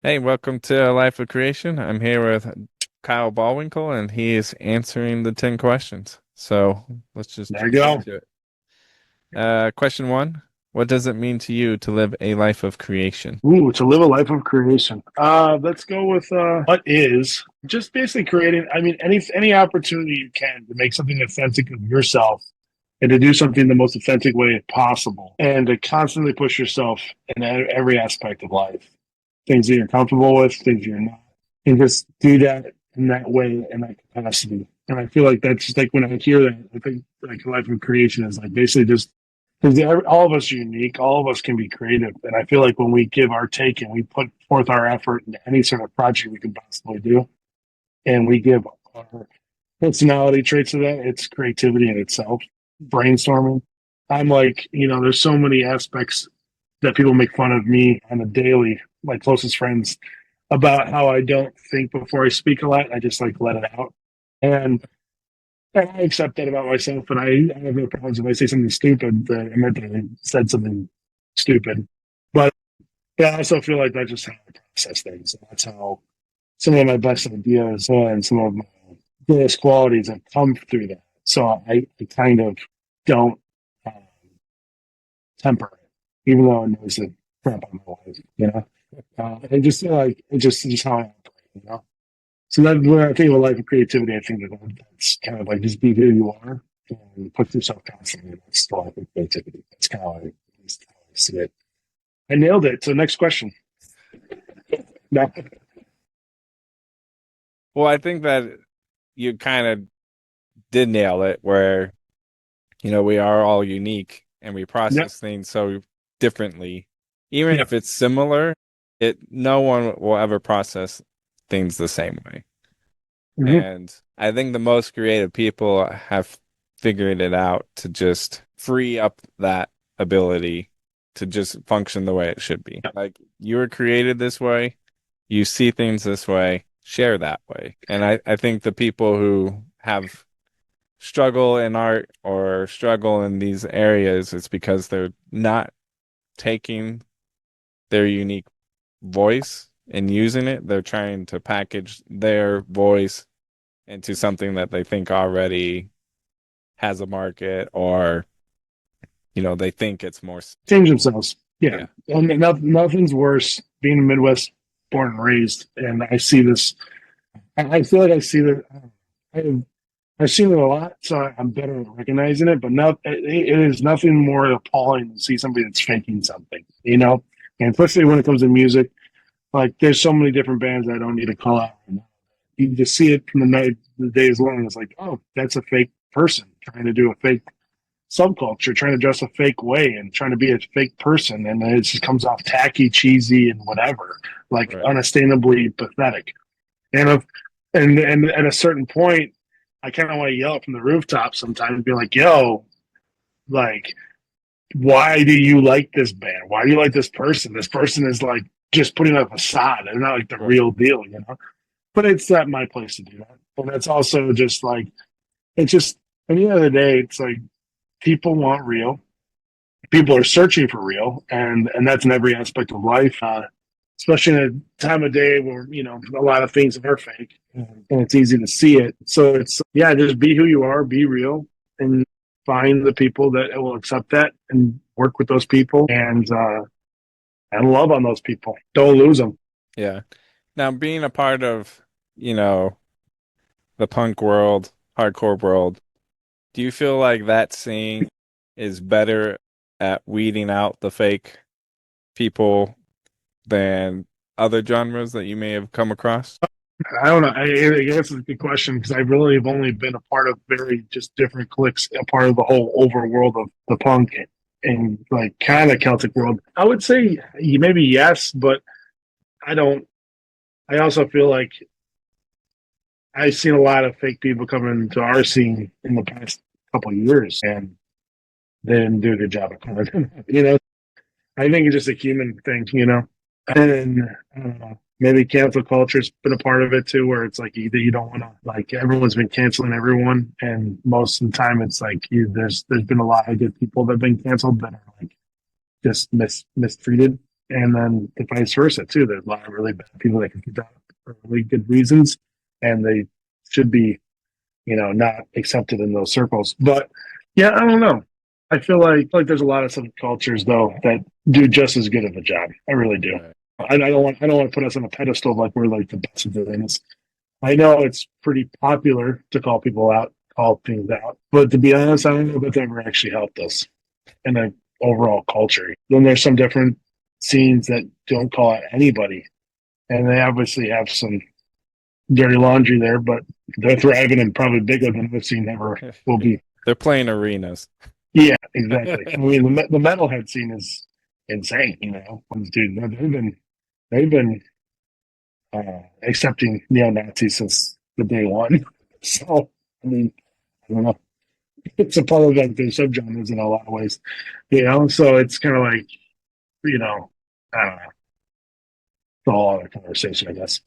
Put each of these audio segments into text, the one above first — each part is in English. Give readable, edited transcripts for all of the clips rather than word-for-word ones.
Hey, welcome to Life of Creation. I'm here with Kyle Bawinkel, and he is answering the 10 questions. So let's just There you jump go. into it. Question one, what does it mean to you to live a life of creation? Ooh, to live a life of creation. Let's go with what is just basically creating. I mean, any opportunity you can to make something authentic of yourself and to do something the most authentic way possible, and to constantly push yourself in every aspect of life. Things that you're comfortable with, things you're not, and just do that in that way, in that capacity. And I feel like that's just like when I hear that, I think like life of creation is like basically just because all of us are unique, all of us can be creative, and I feel like when we give our take and we put forth our effort into any sort of project we can possibly do, and we give our personality traits to that, it's creativity in itself. Brainstorming. I'm like, there's so many aspects that people make fun of me on a daily, my closest friends, about how I don't think before I speak a lot. I just like let it out. And I accept that about myself, and I have no problems if I say something stupid. That I meant that I said something stupid, but I also feel like that's just how I process things. And that's how some of my best ideas and some of my greatest qualities have come through that. So I kind of don't um, temper it, even though it knows the crap on my life. I just feel like it's just how I operate. So that's where I think of a life of creativity. I think that's kind of like just be who you are and put yourself constantly. That's the life of creativity. That's kind of like, at least how I see it. I nailed it. So next question. No. Well, I think that you kind of did nail it, where, we are all unique and we Yep. process things so differently. Even Yep. if it's similar, no one will ever process things the same way. Mm-hmm. And I think the most creative people have figured it out to just free up that ability to just function the way it should be. Yep. Like you were created this way, you see things this way, share that way. And I think the people who have struggle in art or struggle in these areas, it's because they're not taking their unique voice and using it. They're trying to package their voice into something that they think already has a market, or they think it's more. Change themselves. Yeah. Yeah. And nothing's worse being a Midwest born and raised. And I see this. I feel like I see that. I've seen it a lot, so I'm better at recognizing it. But it is nothing more appalling to see somebody that's faking something. And especially when it comes to music, like there's so many different bands I don't need to call out right now. You just see it from the days long. It's like, oh, that's a fake person trying to do a fake subculture, trying to dress a fake way and trying to be a fake person, and it just comes off tacky, cheesy, and whatever, like Right. unsustainably pathetic. And if, and at a certain point, I kind of want to yell from the rooftop sometimes and be like, "Yo, like, why do you like this band? Why do you like this person? This person is like just putting up a facade. They're not like the Right. real deal." But it's not my place to do that. And it's also just like it's just at the end of the day, it's like people want real. People are searching for real, and that's in every aspect of life. Especially in a time of day where a lot of things are fake and it's easy to see it. So it's yeah, just be who you are, be real, and find the people that will accept that and work with those people and love on those people. Don't lose them. Yeah. Now, being a part of, you know, the punk world, hardcore world, do you feel like that scene is better at weeding out the fake people than other genres that you may have come across? I don't know. I guess it's a good question because I really have only been a part of very just different cliques, a part of the whole overworld of the punk and like kind of Celtic world. I would say maybe yes, but I don't. I also feel like I've seen a lot of fake people come into our scene in the past couple of years, and they didn't do a good job of covering it. I think it's just a human thing. And I don't know, maybe cancel culture's been a part of it too, where it's like you don't want to like everyone's been canceling everyone, and most of the time it's like there's been a lot of good people that have been canceled that are like just mistreated, and then the vice versa too. There's a lot of really bad people that can get out for really good reasons, and they should be, not accepted in those circles. But yeah, I don't know. I feel like there's a lot of some cultures though that do just as good of a job. I really do. Right. I don't want to put us on a pedestal like we're like the best of doing this. I know it's pretty popular to call things out, but to be honest, I don't know if that ever actually helped us in an overall culture. Then there's some different scenes that don't call out anybody, and they obviously have some dirty laundry there, but they're thriving and probably bigger than I've seen ever will be. They're playing arenas. Yeah, exactly. I mean, the metalhead scene is insane. Dude, they've been accepting neo Nazis since the day one. So, I mean, I don't know. It's a part of like the subgenres in a lot of ways, So it's kind of like, I don't know. It's a whole other conversation, I guess.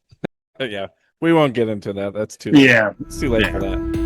Yeah, we won't get into that. That's too late. Yeah, It's too late yeah. for that.